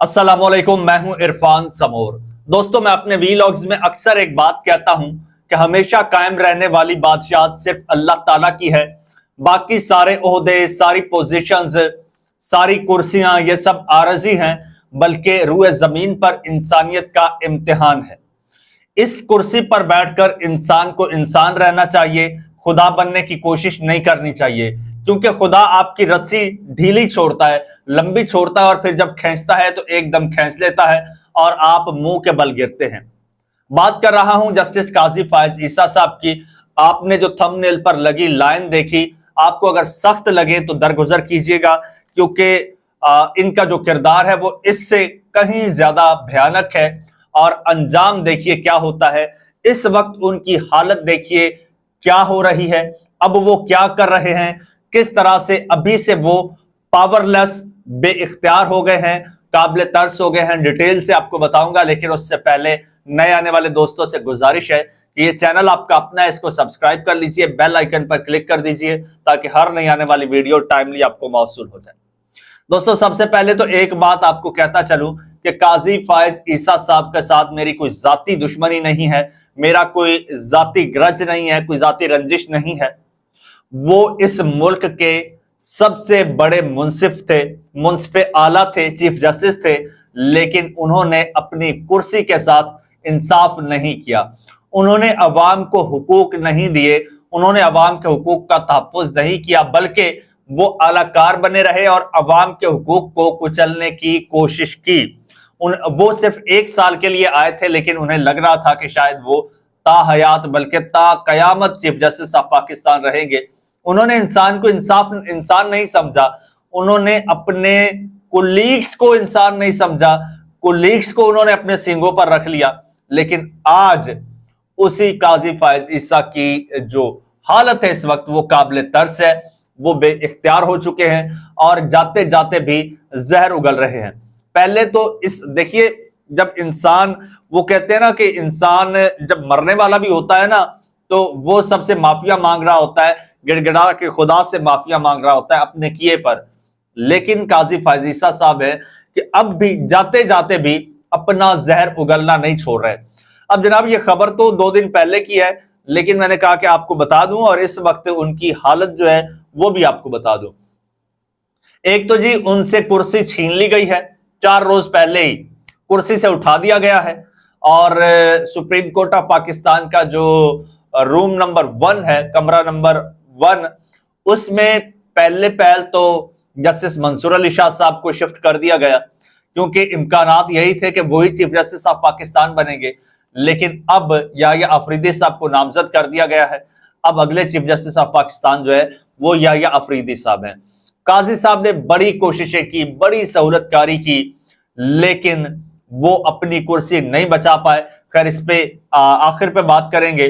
अस्सलाम वालेकुम, मैं हूं इरफान समोर। दोस्तों, मैं अपने वीलॉग्स में अक्सर एक बात कहता हूं कि हमेशा कायम रहने वाली बादशाहत सिर्फ अल्लाह ताला की है। बाकी सारे ओहदे, सारी पोजीशंस, सारी कुर्सियां, ये सब आरजी हैं, बल्कि रूए जमीन पर इंसानियत का इम्तिहान है। इस कुर्सी पर बैठकर इंसान को इंसान रहना चाहिए, खुदा बनने की कोशिश नहीं करनी चाहिए, क्योंकि खुदा आपकी रस्सी ढीली छोड़ता है, लंबी छोड़ता है और फिर जब खींचता है तो एकदम खींच लेता है और आप मुंह के बल गिरते हैं। बात कर रहा हूं जस्टिस काजी फायज ईसा साहब की। आपने जो थंबनेल पर लगी लाइन देखी, आपको अगर सख्त लगे तो दरगुजर कीजिएगा, क्योंकि इनका जो किरदार है वो इससे कहीं ज्यादा भयानक है। और अंजाम देखिए क्या होता है। इस वक्त उनकी हालत देखिए क्या हो रही है, अब वो क्या कर रहे हैं, किस तरह से अभी से वो पावरलेस, बेइख्तियार हो गए हैं, काबिल तर्स हो गए हैं। डिटेल से आपको बताऊंगा, लेकिन उससे पहले नए आने वाले दोस्तों से गुजारिश है कि ये चैनल आपका अपना है, इसको सब्सक्राइब कर लीजिए, बेल आइकन पर क्लिक कर दीजिए ताकि हर नई आने वाली वीडियो टाइमली आपको मौसूल हो जाए। दोस्तों, सबसे पहले तो एक बात आपको कहता चलूं कि काजी फायज ईसा साहब के साथ मेरी कोई जाती दुश्मनी नहीं है, मेरा कोई जाती ग्रज नहीं है, कोई जाती रंजिश नहीं है। वो इस मुल्क के सबसे बड़े मुंसिफ थे, मुंसिफ आला थे, चीफ जस्टिस थे, लेकिन उन्होंने अपनी कुर्सी के साथ इंसाफ नहीं किया। उन्होंने अवाम को हुकूक नहीं दिए, उन्होंने अवाम के हुकूक का तहफ़्फ़ुज़ नहीं किया, बल्कि वो आलाकार बने रहे और अवाम के हुकूक को कुचलने की कोशिश की। वो सिर्फ 1 साल के लिए आए थे, लेकिन उन्हें लग रहा था कि शायद वो ता हयात बल्कि ता कयामत चीफ जस्टिस ऑफ पाकिस्तान रहेंगे। उन्होंने इंसान को इंसान नहीं समझा, उन्होंने अपने कुलीग्स को इंसान नहीं समझा, कुलीग्स को उन्होंने अपने सींगों पर रख लिया। लेकिन आज उसी काजी फायज ईसा की जो हालत है इस वक्त, वो काबिल तर्स है, वो बेइख्तियार हो चुके हैं और जाते जाते भी जहर उगल रहे हैं। पहले तो इस देखिए, जब इंसान, वो कहते हैं ना कि इंसान जब मरने वाला भी होता है ना, तो वो सबसे माफिया मांग रहा होता है, गिड़गिड़ा के खुदा से माफिया मांग रहा होता है अपने किए पर। लेकिन काजी फायज ईसा साहब है कि अब भी जाते जाते भी अपना जहर उगलना नहीं छोड़ रहे। अब जनाब, ये खबर तो 2 दिन पहले की है, लेकिन मैंने कहा कि आपको बता दूं और इस वक्त उनकी हालत जो है वो भी आपको बता दूं। एक तो जी उनसे कुर्सी छीन ली गई है, 4 रोज पहले ही कुर्सी से उठा दिया गया है। और सुप्रीम कोर्ट ऑफ पाकिस्तान का जो रूम नंबर 1 है, कमरा नंबर 1, उसमें पहल तो जस्टिस मंसूर अली शाह साहब को शिफ्ट कर दिया गया, क्योंकि इम्कानात यही थे कि वही चीफ जस्टिस ऑफ पाकिस्तान बनेंगे। लेकिन अब याह्या अफरीदी साहब को नामजद कर दिया गया है। अब अगले चीफ जस्टिस ऑफ पाकिस्तान जो है वो याह्या अफरीदी साहब हैं। काजी साहब ने बड़ी कोशिशें की, बड़ी सहूलतकारी की, लेकिन वो अपनी कुर्सी नहीं बचा पाए। खैर, इस पे आखिर पे बात करेंगे।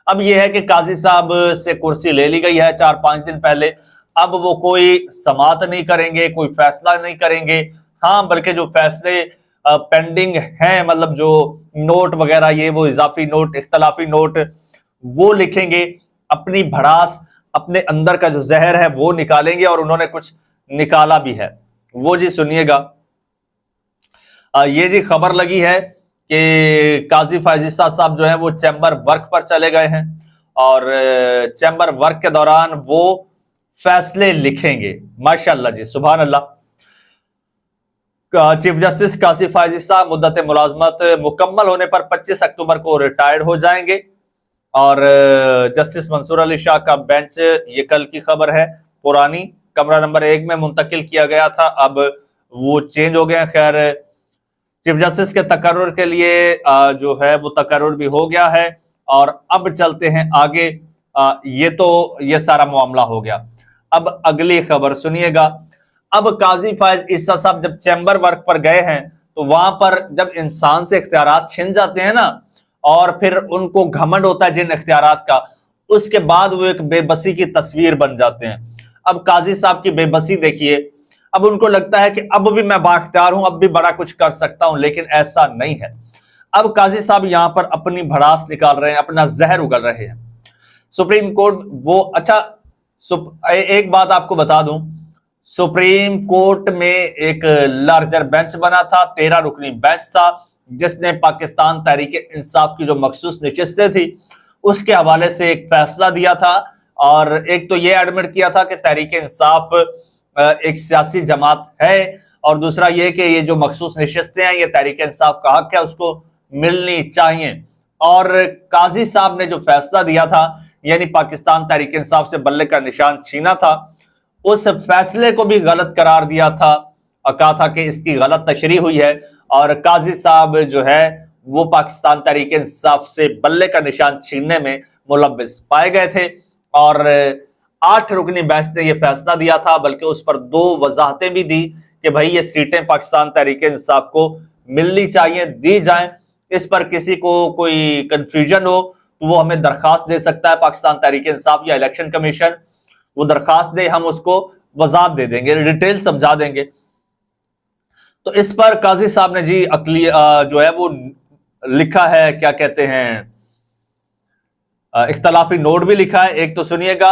अब यह है कि काजी साहब से कुर्सी ले ली गई है 4-5 दिन पहले। अब वो कोई समाअत नहीं करेंगे, कोई फैसला नहीं करेंगे। हाँ, बल्कि जो फैसले पेंडिंग हैं, मतलब जो नोट वगैरह, ये वो इजाफी नोट, इख्तलाफी नोट, वो लिखेंगे। अपनी भड़ास, अपने अंदर का जो जहर है वो निकालेंगे, और उन्होंने कुछ निकाला भी है, वो जी सुनिएगा। ये जी खबर लगी है कि काजी फायज ईसा साहब जो है वो चैम्बर वर्क पर चले गए हैं, और चैम्बर वर्क के दौरान वो फैसले लिखेंगे। माशाअल्लाह जी, सुभान अल्लाह। चीफ जस्टिस काजी फायज ईसा मुद्दत मुलाजमत मुकम्मल होने पर 25 अक्टूबर को रिटायर्ड हो जाएंगे। और जस्टिस मंसूर अली शाह का बेंच, ये कल की खबर है, पुरानी कमरा नंबर 1 में मुंतकिल किया गया था, अब वो चेंज हो गए हैं। खैर, चीफ जस्टिस के तकर्रुर के लिए जो है वो तकर्रुर भी हो गया है। और अब चलते हैं आगे। ये सारा मामला हो गया। अब अगली खबर सुनिएगा। अब काजी फायज ईसा साहब जब चैम्बर वर्क पर गए हैं, तो वहां पर जब इंसान से इख्तियारात छिन जाते हैं ना, और फिर उनको घमंड होता है जिन इख्तियारात का, उसके बाद वो एक बेबसी की तस्वीर बन जाते हैं। अब काजी साहब की बेबसी देखिए। अब उनको लगता है कि अब भी मैं बाख्तियार हूं, अब भी बड़ा कुछ कर सकता हूं, लेकिन ऐसा नहीं है। अब काजी साहब यहां पर अपनी भड़ास निकाल रहे हैं, अपना जहर उगल रहे हैं। सुप्रीम कोर्ट वो, अच्छा, एक बात आपको बता दूं, सुप्रीम कोर्ट में एक लार्जर बेंच बना था, 13 रुकनी बेंच था, जिसने पाकिस्तान तहरीक इंसाफ की जो मखसूस नशिस्तें थी उसके हवाले से एक फैसला दिया था। और एक तो ये एडमिट किया था कि तहरीक इंसाफ एक सियासी जमात है, और दूसरा ये कि ये जो मखसूस नशिस्तें हैं ये तहरीक इंसाफ का हक है, उसको मिलनी चाहिए। और काजी साहब ने जो फैसला दिया था, यानी पाकिस्तान तहरीक इंसाफ से बल्ले का निशान छीना था, उस फैसले को भी गलत करार दिया था और कहा था कि इसकी गलत तशरीह हुई है। और काजी साहब जो है वो पाकिस्तान तहरीक इंसाफ से बल्ले का निशान छीनने में मुलव्विस पाए गए थे। और 8 रुकनी बेंच ने यह फैसला दिया था, बल्कि उस पर 2 वजाहतें भी दी कि भाई ये सीटें पाकिस्तान तहरीक इंसाफ को मिलनी चाहिए, दी जाएं। इस पर किसी को कोई कंफ्यूजन हो तो वो हमें दरखास्त दे सकता है, पाकिस्तान तहरीक इंसाफ या इलेक्शन कमीशन, वो दरखास्त दे, हम उसको वजाहत दे देंगे, डिटेल समझा देंगे। तो इस पर काजी साहब ने जी अकली जो है वो लिखा है, क्या कहते हैं, इख्तलाफी नोट भी लिखा है। एक तो सुनिएगा,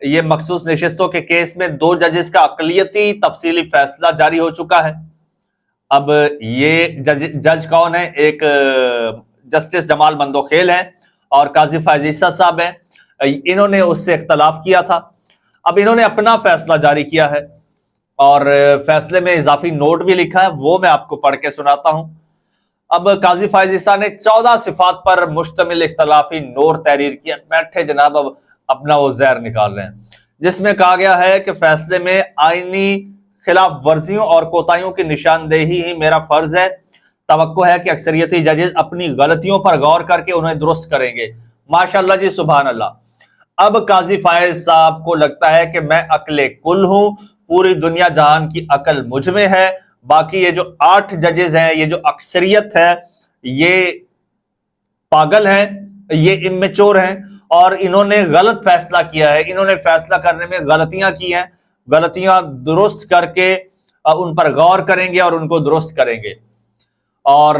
ये मखसूस नशिस्तों के केस में 2 जजेस का अकलियती तफसीली फैसला जारी हो चुका है। अब ये जज कौन है? एक जस्टिस जमाल मंदोखेल हैं और काजी फैज ईसा साहब हैं। इन्होंने उससे इख्तलाफ किया था, अब इन्होंने अपना फैसला जारी किया है और फैसले में इजाफी नोट भी लिखा है, वो मैं आपको पढ़ के सुनाता हूं। अब काजी फैज ईसा ने 14 सिफात पर मुश्तमिल इख्तलाफी नोट तहरीर किया। बैठे जनाब, अब अपना वो जहर निकाल रहे हैं, जिसमें कहा गया है कि फैसले में आईनी खिलाफ वर्जियों और कोताहियों की निशानदेही ही मेरा फर्ज है। तवक्को है कि अक्सरियती जजेस अपनी गलतियों पर गौर करके उन्हें दुरुस्त करेंगे। माशाअल्लाह जी, सुभान अल्लाह। अब काजी फायज साहब को लगता है कि मैं अकले कुल हूं, पूरी दुनिया जहान की अकल मुझ में है, बाकी ये जो 8 जजेस हैं, ये जो अक्सरियत है, ये पागल हैं, ये इमेच्योर हैं और इन्होंने गलत फैसला किया है। इन्होंने फैसला करने में गलतियां की हैं, गलतियां दुरुस्त करके उन पर गौर करेंगे और उनको दुरुस्त करेंगे। और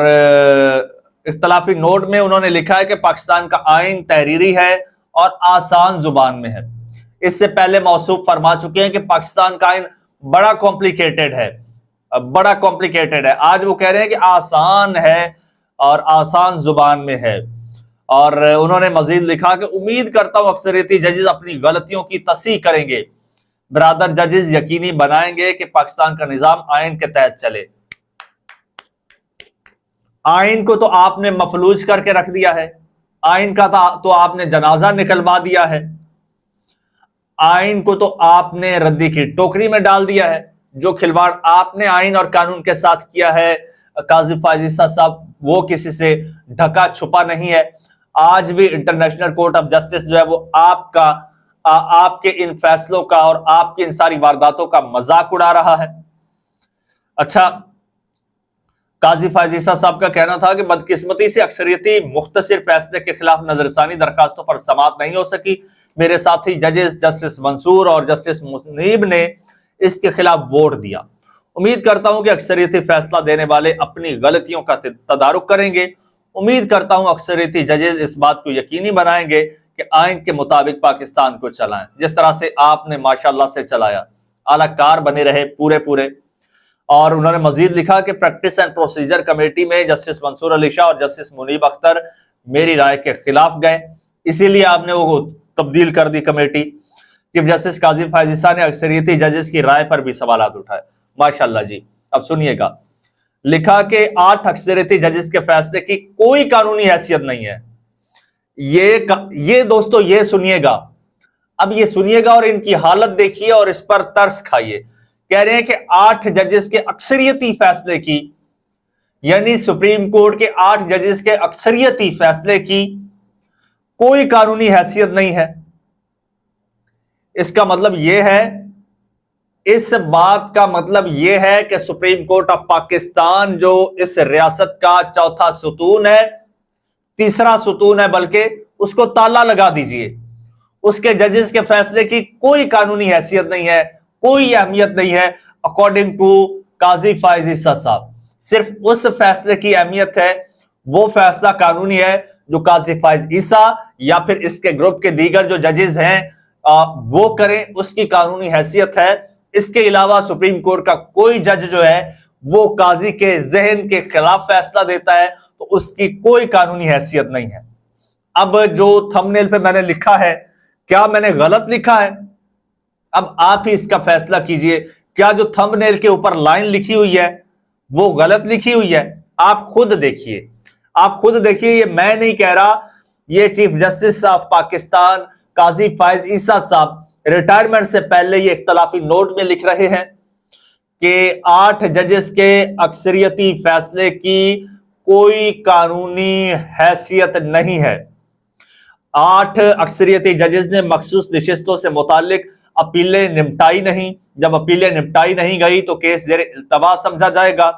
इख्तलाफी नोट में उन्होंने लिखा है कि पाकिस्तान का आइन तहरीरी है और आसान जुबान में है। इससे पहले मौसूफ फरमा चुके हैं कि पाकिस्तान का आइन बड़ा कॉम्प्लिकेटेड है, बड़ा कॉम्प्लिकेटेड है। आज वो कह रहे हैं कि आसान है और आसान जुबान में है। और उन्होंने मजीद लिखा कि उम्मीद करता हूं अक्सरियती जजेस अपनी गलतियों की तस्हीह करेंगे। ब्रादर जजेस यकीनी बनाएंगे कि पाकिस्तान का निजाम आइन के तहत चले। आइन को तो आपने मफलूज करके रख दिया है, आइन का तो आपने जनाजा निकलवा दिया है, आइन को तो आपने रद्दी की टोकरी में डाल दिया है। जो खिलवाड़ आपने आइन और कानून के साथ किया है काजी फैज ईसा साहब, वो किसी से ढका छुपा नहीं है। आज भी इंटरनेशनल कोर्ट ऑफ जस्टिस जो है वो आपके इन फैसलों का और आपकी इन सारी वारदातों का मजाक उड़ा रहा है। अच्छा, काजी फैज ईसा साहब का कहना था कि बदकिस्मती से अक्सरियती मुख्तसर फैसले के खिलाफ नजरसानी दरखास्तों पर समाअत नहीं हो सकी। मेरे साथी जजेस जस्टिस मंसूर और जस्टिस मुनीब ने इसके खिलाफ वोट दिया। उम्मीद करता हूं कि अक्सरियती फैसला देने वाले अपनी गलतियों का तदारुक करेंगे। उम्मीद करता हूं अक्सरियती जजेस इस बात को यकीनी बनाएंगे कि आइन के मुताबिक पाकिस्तान को चलाएं, जिस तरह से आपने माशाअल्लाह से चलाया। आला कार बने रहे पूरे। और उन्होंने मजीद लिखा कि प्रैक्टिस एंड प्रोसीजर कमेटी में जस्टिस मंसूर अली शाह और जस्टिस मुनीब अख्तर मेरी राय के खिलाफ गए, इसीलिए आपने वो तब्दील कर दी कमेटी। चीफ जस्टिस काजी फैज ईसा ने अक्सरियती जजेस की राय पर भी सवालात उठाए। माशाअल्लाह जी। अब सुनिएगा, लिखा कि 8 अक्सरियती जजेस के फैसले की कोई कानूनी हैसियत नहीं है। ये दोस्तों, ये सुनिएगा, अब ये सुनिएगा और इनकी हालत देखिए और इस पर तरस खाइए। कह रहे हैं कि 8 जजेस के अक्सरियती फैसले की, यानी सुप्रीम कोर्ट के 8 जजेस के अक्सरियती फैसले की कोई कानूनी हैसियत नहीं है। इसका मतलब यह है, इस बात का मतलब यह है कि सुप्रीम कोर्ट ऑफ पाकिस्तान जो इस रियासत का चौथा सुतून है, तीसरा सुतून है, बल्कि उसको ताला लगा दीजिए। उसके जजेस के फैसले की कोई कानूनी हैसियत नहीं है, कोई अहमियत नहीं है अकॉर्डिंग टू काजी फैज ईसा साहब। सिर्फ उस फैसले की अहमियत है, वो फैसला कानूनी है जो काजी फैज ईसा या फिर इसके ग्रुप के दीगर जो जजेस हैं वो करें, उसकी कानूनी हैसियत है। اس کے علاوہ سپریم کورٹ کا کوئی جج جو ہے وہ قاضی کے ذہن کے خلاف فیصلہ دیتا ہے تو اس کی کوئی قانونی حیثیت نہیں ہے۔ اب جو تھمبنیل پہ میں نے لکھا ہے، کیا میں نے غلط لکھا ہے؟ اب آپ ہی اس کا فیصلہ کیجئے، کیا جو تھمبنیل کے اوپر لائن لکھی ہوئی ہے وہ غلط لکھی ہوئی ہے؟ آپ خود دیکھیے، آپ خود دیکھیے، یہ میں نہیں کہہ رہا، یہ چیف جسٹس آف پاکستان قاضی فائز عیسیٰ صاحب ریٹائرمنٹ سے پہلے یہ اختلافی نوٹ میں لکھ رہے ہیں کہ 8 ججز کے اکثریتی فیصلے کی کوئی قانونی حیثیت نہیں ہے۔ 8 اکثریتی ججز نے مخصوص نشستوں سے متعلق اپیلیں نمٹائی نہیں، جب اپیلیں نمٹائی نہیں گئی تو کیس زیر التوا سمجھا جائے گا۔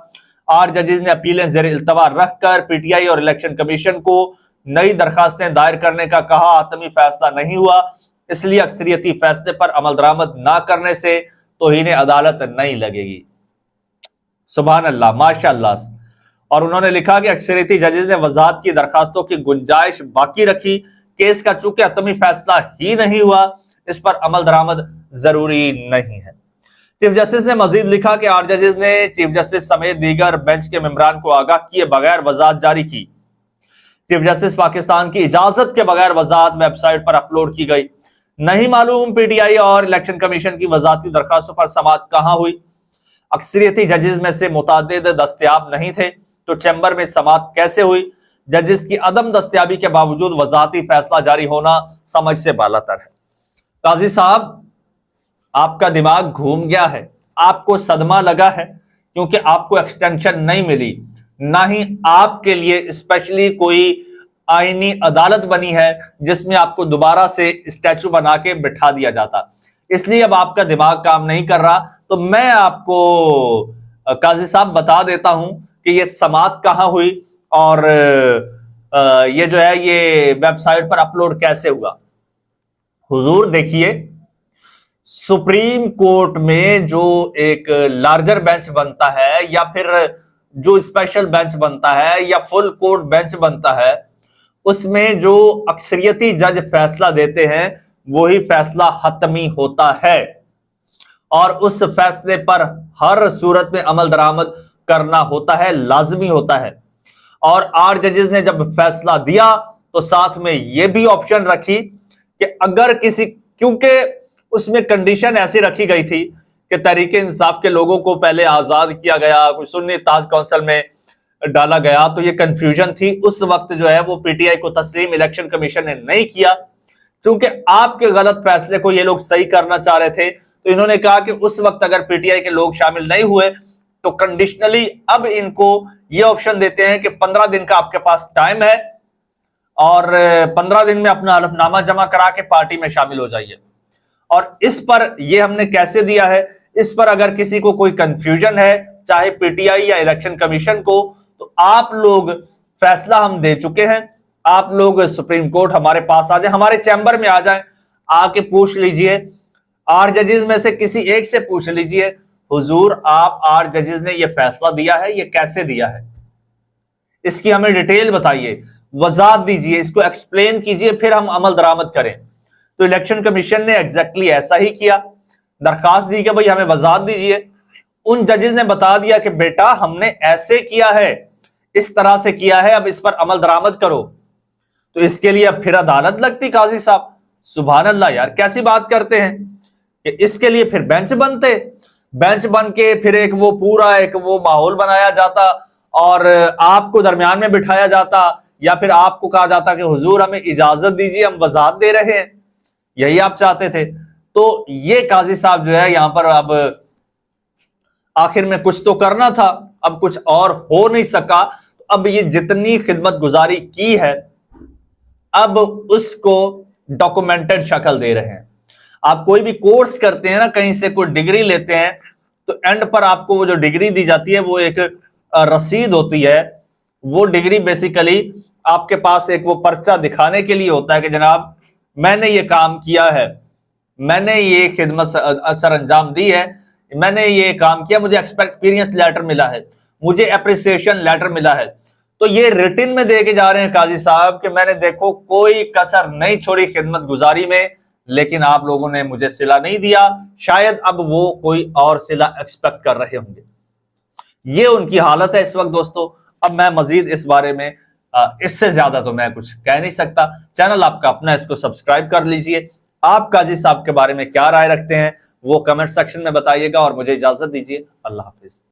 8 ججز نے اپیلیں زیر التوا رکھ کر پی ٹی آئی اور الیکشن کمیشن کو نئی درخواستیں دائر کرنے کا کہا، حتمی فیصلہ نہیں ہوا، اس لیے اکثریتی فیصلے پر عمل درآمد نہ کرنے سے توہین عدالت نہیں لگے گی۔ سبحان اللہ، ماشاء اللہ۔ اور انہوں نے لکھا کہ اکثریتی ججز نے وضاحت کی درخواستوں کی گنجائش باقی رکھی، کیس کا چونکہ حتمی فیصلہ ہی نہیں ہوا، اس پر عمل درآمد ضروری نہیں ہے۔ چیف جسٹس نے مزید لکھا کہ 8 ججز نے چیف جسٹس سمیت دیگر بینچ کے ممبران کو آگاہ کیے بغیر وضاحت جاری کی۔ چیف جسٹس پاکستان کی اجازت کے بغیر وضاحت ویب سائٹ پر اپلوڈ کی گئی۔ نہیں معلوم پی ٹی آئی اور الیکشن کمیشن کی وضاحتی درخواستوں پر سماعت کہاں ہوئی۔ اکثریتی ججز میں سے متعدد دستیاب نہیں تھے تو چیمبر میں سماعت کیسے ہوئی؟ ججز کی عدم دستیابی کے باوجود وضاحتی فیصلہ جاری ہونا سمجھ سے بالاتر ہے۔ قاضی صاحب، آپ کا دماغ گھوم گیا ہے، آپ کو صدمہ لگا ہے، کیونکہ آپ کو ایکسٹینشن نہیں ملی، نہ ہی آپ کے لیے اسپیشلی کوئی آئینی عدالت بنی ہے جس میں آپ کو دوبارہ سے اسٹیچو بنا کے بٹھا دیا جاتا۔ اس لیے اب آپ کا دماغ کام نہیں کر رہا، تو میں آپ کو قاضی صاحب بتا دیتا ہوں کہ یہ سماعت کہاں ہوئی اور یہ جو ہے یہ ویب سائٹ پر اپلوڈ کیسے ہوا۔ حضور دیکھیے، سپریم کورٹ میں جو ایک لارجر بینچ بنتا ہے یا پھر جو اسپیشل بینچ بنتا ہے یا فل کورٹ بینچ بنتا ہے، اس میں جو اکثریتی جج فیصلہ دیتے ہیں وہی فیصلہ حتمی ہوتا ہے اور اس فیصلے پر ہر صورت میں عمل درآمد کرنا ہوتا ہے، لازمی ہوتا ہے۔ اور 8 ججز نے جب فیصلہ دیا تو ساتھ میں یہ بھی آپشن رکھی کہ اگر کسی، کیونکہ اس میں کنڈیشن ایسی رکھی گئی تھی کہ تحریک انصاف کے لوگوں کو پہلے آزاد کیا گیا، کوئی سنی اتحاد کونسل میں ڈالا گیا، تو یہ کنفیوژن تھی اس وقت جو ہے وہ پی ٹی آئی کو تسلیم الیکشن کمیشن نے نہیں کیا۔ چونکہ آپ کے غلط فیصلے کو یہ لوگ صحیح کرنا چاہ رہے تھے تو انہوں نے کہا کہ اس وقت اگر پی ٹی آئی کے لوگ شامل نہیں ہوئے تو کنڈیشنلی اب ان کو یہ آپشن دیتے ہیں کہ 15 دن کا آپ کے پاس ٹائم ہے اور 15 دن میں اپنا حلف نامہ جمع کرا کے پارٹی میں شامل ہو جائیے۔ اور اس پر یہ ہم نے کیسے دیا ہے، اس پر اگر کسی کو کوئی کنفیوژن ہے چاہے پی ٹی آئی یا الیکشن کمیشن کو، تو آپ لوگ فیصلہ ہم دے چکے ہیں، آپ لوگ سپریم کورٹ ہمارے پاس آ جائیں، ہمارے چیمبر میں آ جائیں، آ کے پوچھ لیجئے، 8 ججز میں سے کسی ایک سے پوچھ لیجئے، حضور آپ 8 ججز نے یہ فیصلہ دیا ہے، یہ کیسے دیا ہے، اس کی ہمیں ڈیٹیل بتائیے، وضاحت دیجئے، اس کو ایکسپلین کیجئے، پھر ہم عمل درآمد کریں۔ تو الیکشن کمیشن نے ایگزیکٹلی ایسا ہی کیا، درخواست دی کہ بھئی ہمیں وضاحت دیجئے۔ ان ججز نے بتا دیا کہ بیٹا ہم نے ایسے کیا ہے، اس طرح سے کیا ہے، اب اس پر عمل درآمد کرو۔ تو اس کے لیے اب پھر عدالت لگتی قاضی صاحب؟ سبحان اللہ یار، کیسی بات کرتے ہیں کہ اس کے لیے پھر بینچ بنتے، بینچ بن کے پھر ایک وہ پورا ایک وہ ماحول بنایا جاتا اور آپ کو درمیان میں بٹھایا جاتا، یا پھر آپ کو کہا جاتا کہ حضور ہمیں اجازت دیجیے، ہم وضاحت دے رہے ہیں، یہی آپ چاہتے تھے۔ تو یہ قاضی صاحب جو ہے یہاں پر اب آخر میں کچھ تو کرنا تھا، اب کچھ اور ہو نہیں سکا، اب یہ جتنی خدمت گزاری کی ہے اب اس کو ڈاکومنٹڈ شکل دے رہے ہیں۔ آپ کوئی بھی کورس کرتے ہیں نا، کہیں سے کوئی ڈگری لیتے ہیں تو اینڈ پر آپ کو وہ جو ڈگری دی جاتی ہے وہ ایک رسید ہوتی ہے، وہ ڈگری بیسیکلی آپ کے پاس ایک وہ پرچہ دکھانے کے لیے ہوتا ہے کہ جناب میں نے یہ کام کیا ہے، میں نے یہ خدمت سر انجام دی ہے، میں نے یہ کام کیا، مجھے ایکسپیرینس لیٹر ملا ہے، مجھے اپریسیشن لیٹر ملا ہے۔ تو یہ ریٹن میں دے کے جا رہے ہیں قاضی صاحب کہ میں نے دیکھو کوئی کسر نہیں چھوڑی خدمت گزاری میں، لیکن آپ لوگوں نے مجھے صلہ نہیں دیا، شاید اب وہ کوئی اور صلہ ایکسپیکٹ کر رہے ہوں گے۔ یہ ان کی حالت ہے اس وقت دوستو۔ اب میں مزید اس بارے میں اس سے زیادہ تو میں کچھ کہہ نہیں سکتا۔ چینل آپ کا اپنا، اس کو سبسکرائب کر لیجئے۔ آپ قاضی صاحب کے بارے میں کیا رائے رکھتے ہیں وہ کمنٹ سیکشن میں بتائیے گا، اور مجھے اجازت دیجیے۔ اللہ حافظ۔